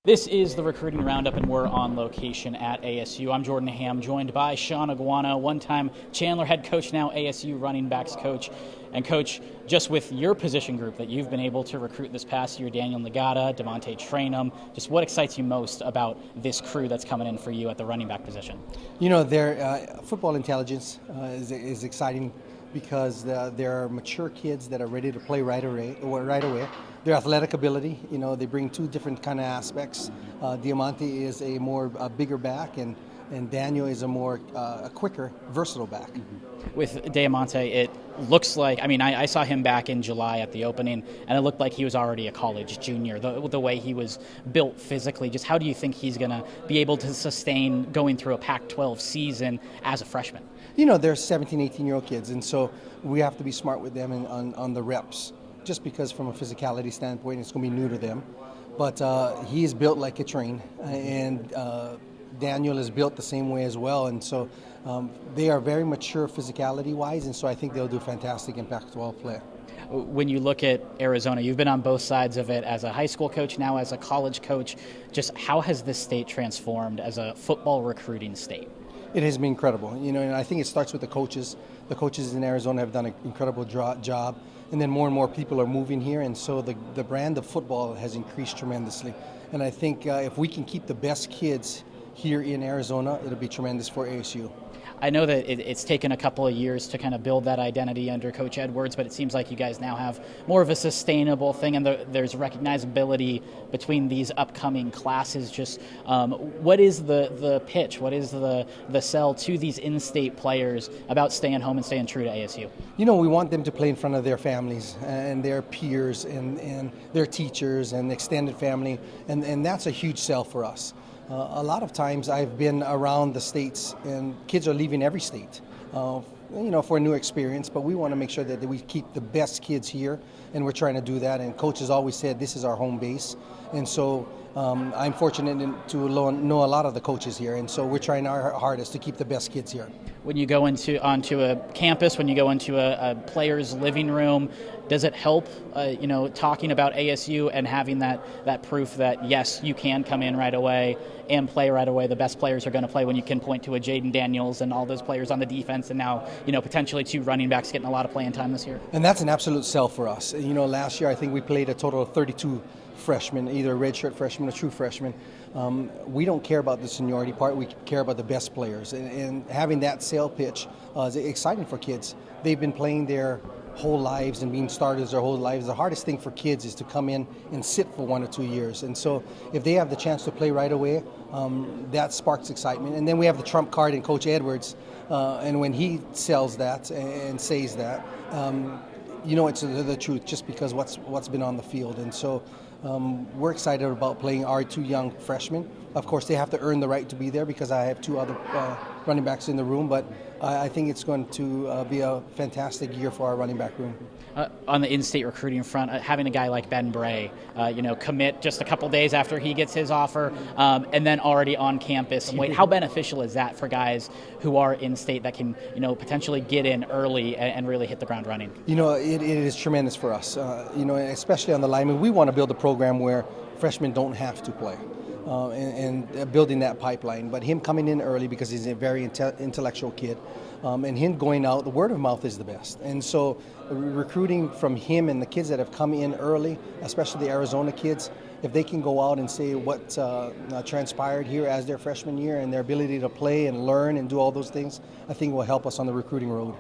This is the Recruiting Roundup, and we're on location at ASU. I'm Jordan Ham, joined by Shaun Aguano, one-time Chandler head coach, now ASU running backs coach. And Coach, just with your position group that you've been able to recruit this past year, Daniel Nagata, Devontae Trainum, just what excites you most about this crew that's coming in for you at the running back position? You know, their football intelligence is exciting because they're mature kids that are ready to play right away. Their athletic ability, you know, they bring two different kind of aspects. Diamante is a bigger back, and Daniel is a quicker, versatile back. With Diamante, it looks like, I saw him back in July at the opening, and it looked like he was already a college junior, the way he was built physically. Just how do you think he's going to be able to sustain going through a Pac-12 season as a freshman? You know, they're 17, 18-year-old kids, and so we have to be smart with them on the reps, just because from a physicality standpoint, it's going to be new to them. But he is built like a train, and Daniel is built the same way as well, and so they are very mature physicality-wise, and so I think they'll do fantastic in Pac-12 play. When you look at Arizona, you've been on both sides of it as a high school coach, now as a college coach. Just how has this state transformed as a football recruiting state? It has been incredible, you know, and I think it starts with the coaches. The coaches in Arizona have done an incredible job, and then more and more people are moving here, and so the brand of football has increased tremendously. And I think if we can keep the best kids here in Arizona, it'll be tremendous for ASU. I know that it's taken a couple of years to kind of build that identity under Coach Edwards, but it seems like you guys now have more of a sustainable thing, and there's recognizability between these upcoming classes. Just what is the pitch? What is the sell to these in-state players about staying home and staying true to ASU? You know, we want them to play in front of their families and their peers and their teachers and extended family, and that's a huge sell for us. A lot of times I've been around the states, and kids are leaving every state, for a new experience, but we want to make sure that we keep the best kids here, and we're trying to do that, and Coach has always said this is our home base, and so I'm fortunate to know a lot of the coaches here, and so we're trying our hardest to keep the best kids here. When you go onto a campus, when you go into a player's living room, does it help, talking about ASU and having that proof that, yes, you can come in right away and play right away? The best players are going to play when you can point to a Jaden Daniels and all those players on the defense, and now, potentially two running backs getting a lot of playing time this year. And that's an absolute sell for us. You know, last year I think we played a total of 32 freshmen, either redshirt freshmen or true freshmen. We don't care about the seniority part, we care about the best players. And having that sale pitch is exciting for kids. They've been playing their whole lives and being starters their whole lives. The hardest thing for kids is to come in and sit for 1 or 2 years. And so if they have the chance to play right away, that sparks excitement. And then we have the trump card in Coach Edwards, and when he sells that and says that, it's the truth, just because what's been on the field. And so we're excited about playing our two young freshmen. Of course, they have to earn the right to be there because I have two other running backs in the room, but I think it's going to be a fantastic year for our running back room. On the in-state recruiting front, having a guy like Ben Bray, commit just a couple days after he gets his offer, and then already on campus. How beneficial is that for guys who are in-state that can, potentially get in early and really hit the ground running? You know, it is tremendous for us. Especially on the linemen, we want to build a program where freshmen don't have to play. And building that pipeline. But him coming in early because he's a very intellectual kid, and him going out, the word of mouth is the best. And so recruiting from him and the kids that have come in early, especially the Arizona kids, if they can go out and say what transpired here as their freshman year and their ability to play and learn and do all those things, I think will help us on the recruiting road.